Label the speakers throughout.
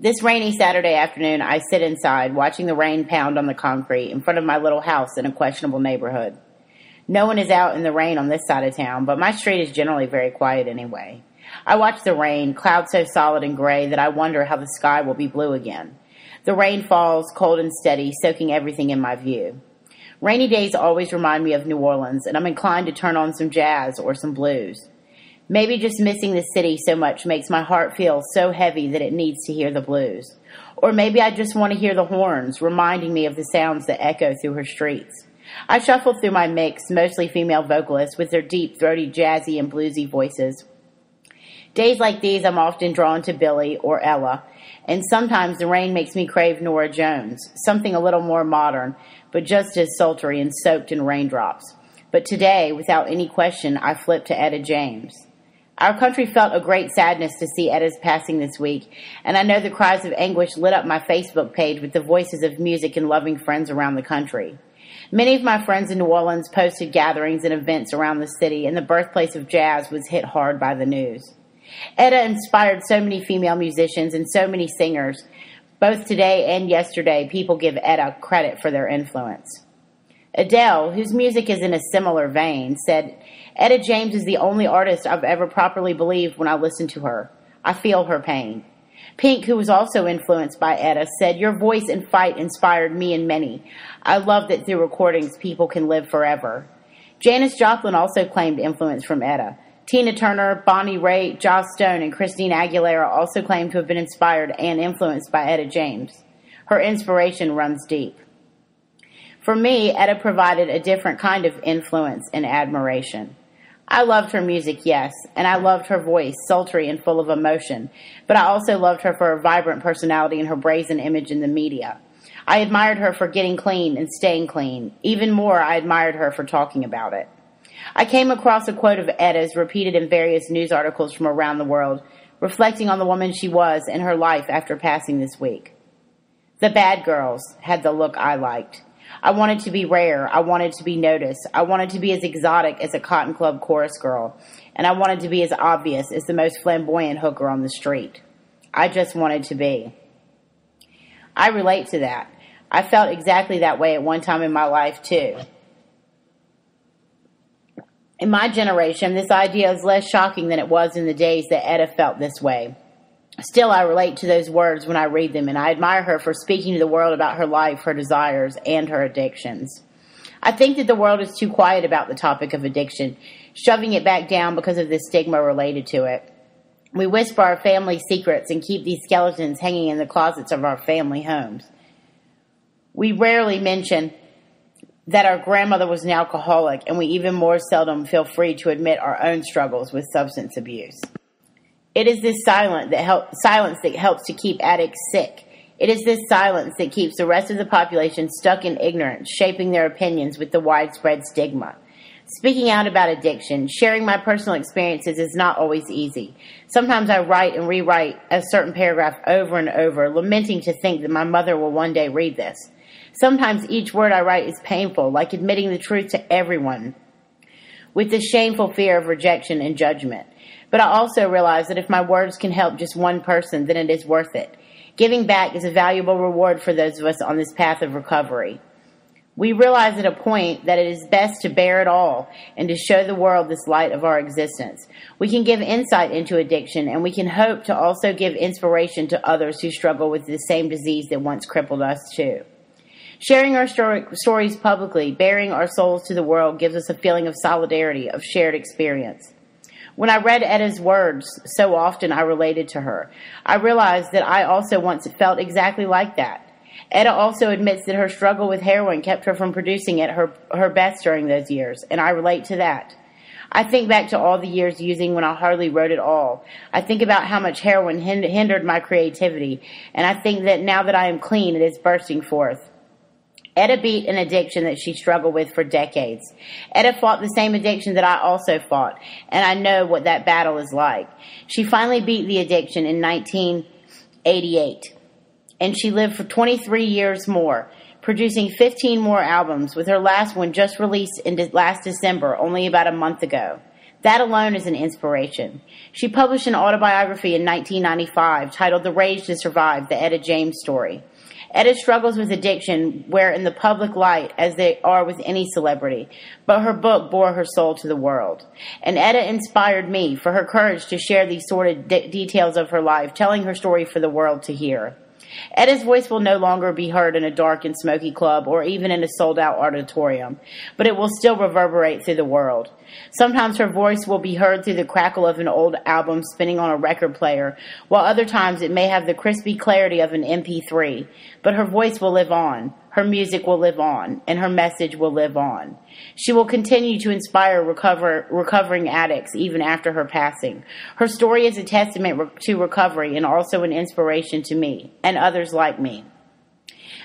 Speaker 1: This rainy Saturday afternoon, I sit inside, watching the rain pound on the concrete in front of my little house in a questionable neighborhood. No one is out in the rain on this side of town, but my street is generally very quiet anyway. I watch the rain, clouds so solid and gray that I wonder how the sky will be blue again. The rain falls, cold and steady, soaking everything in my view. Rainy days always remind me of New Orleans, and I'm inclined to turn on some jazz or some blues. Maybe just missing the city so much makes my heart feel so heavy that it needs to hear the blues. Or maybe I just want to hear the horns, reminding me of the sounds that echo through her streets. I shuffle through my mix, mostly female vocalists with their deep, throaty, jazzy, and bluesy voices. Days like these, I'm often drawn to Billie or Ella, and sometimes the rain makes me crave Norah Jones, something a little more modern, but just as sultry and soaked in raindrops. But today, without any question, I flip to Etta James. Our country felt a great sadness to see Etta's passing this week, and I know the cries of anguish lit up my Facebook page with the voices of music and loving friends around the country. Many of my friends in New Orleans posted gatherings and events around the city, and the birthplace of jazz was hit hard by the news. Etta inspired so many female musicians and so many singers. Both today and yesterday, people give Etta credit for their influence. Adele, whose music is in a similar vein, said, "Etta James is the only artist I've ever properly believed when I listen to her. I feel her pain." Pink, who was also influenced by Etta, said, "Your voice and fight inspired me and many. I love that through recordings people can live forever." Janis Joplin also claimed influence from Etta. Tina Turner, Bonnie Raitt, Joss Stone, and Christina Aguilera also claimed to have been inspired and influenced by Etta James. Her inspiration runs deep. For me, Etta provided a different kind of influence and admiration. I loved her music, yes, and I loved her voice, sultry and full of emotion, but I also loved her for her vibrant personality and her brazen image in the media. I admired her for getting clean and staying clean. Even more, I admired her for talking about it. I came across a quote of Etta's repeated in various news articles from around the world, reflecting on the woman she was and her life after passing this week. "The bad girls had the look I liked. I wanted to be rare. I wanted to be noticed. I wanted to be as exotic as a Cotton Club chorus girl. And I wanted to be as obvious as the most flamboyant hooker on the street. I just wanted to be." I relate to that. I felt exactly that way at one time in my life, too. In my generation, this idea is less shocking than it was in the days that Etta felt this way. Still, I relate to those words when I read them, and I admire her for speaking to the world about her life, her desires, and her addictions. I think that the world is too quiet about the topic of addiction, shoving it back down because of the stigma related to it. We whisper our family secrets and keep these skeletons hanging in the closets of our family homes. We rarely mention that our grandmother was an alcoholic, and we even more seldom feel free to admit our own struggles with substance abuse. It is this silence that helps to keep addicts sick. It is this silence that keeps the rest of the population stuck in ignorance, shaping their opinions with the widespread stigma. Speaking out about addiction, sharing my personal experiences is not always easy. Sometimes I write and rewrite a certain paragraph over and over, lamenting to think that my mother will one day read this. Sometimes each word I write is painful, like admitting the truth to everyone, with the shameful fear of rejection and judgment. But I also realize that if my words can help just one person, then it is worth it. Giving back is a valuable reward for those of us on this path of recovery. We realize at a point that it is best to bear it all and to show the world this light of our existence. We can give insight into addiction, and we can hope to also give inspiration to others who struggle with the same disease that once crippled us too. Sharing our stories publicly, bearing our souls to the world, gives us a feeling of solidarity, of shared experience. When I read Etta's words, so often I related to her. I realized that I also once felt exactly like that. Etta also admits that her struggle with heroin kept her from producing at her best during those years, and I relate to that. I think back to all the years using when I hardly wrote at all. I think about how much heroin hindered my creativity, and I think that now that I am clean, it is bursting forth. Etta beat an addiction that she struggled with for decades. Etta fought the same addiction that I also fought, and I know what that battle is like. She finally beat the addiction in 1988, and she lived for 23 years more, producing 15 more albums, with her last one just released in last December, only about a month ago. That alone is an inspiration. She published an autobiography in 1995 titled The Rage to Survive, the Etta James story. Etta struggles with addiction where in the public light, as they are with any celebrity, but her book bore her soul to the world. And Etta inspired me for her courage to share these sordid details of her life, telling her story for the world to hear. Etta's voice will no longer be heard in a dark and smoky club or even in a sold-out auditorium, but it will still reverberate through the world. Sometimes her voice will be heard through the crackle of an old album spinning on a record player, while other times it may have the crispy clarity of an MP3. But her voice will live on, her music will live on, and her message will live on. She will continue to inspire recovering addicts even after her passing. Her story is a testament to recovery and also an inspiration to me and others like me.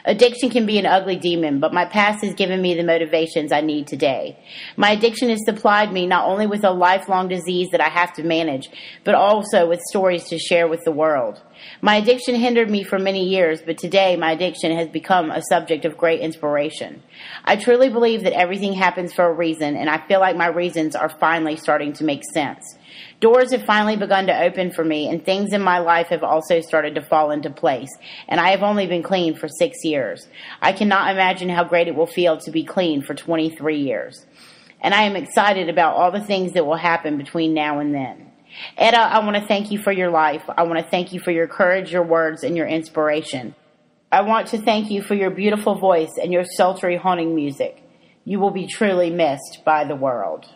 Speaker 1: Addiction can be an ugly demon, but my past has given me the motivations I need today. My addiction has supplied me not only with a lifelong disease that I have to manage, but also with stories to share with the world. My addiction hindered me for many years, but today my addiction has become a subject of great inspiration. I truly believe that everything happens for a reason, and I feel like my reasons are finally starting to make sense. Doors have finally begun to open for me, and things in my life have also started to fall into place, and I have only been clean for 6 years. I cannot imagine how great it will feel to be clean for 23 years. And I am excited about all the things that will happen between now and then. Etta, I want to thank you for your life. I want to thank you for your courage, your words, and your inspiration. I want to thank you for your beautiful voice and your sultry, haunting music. You will be truly missed by the world.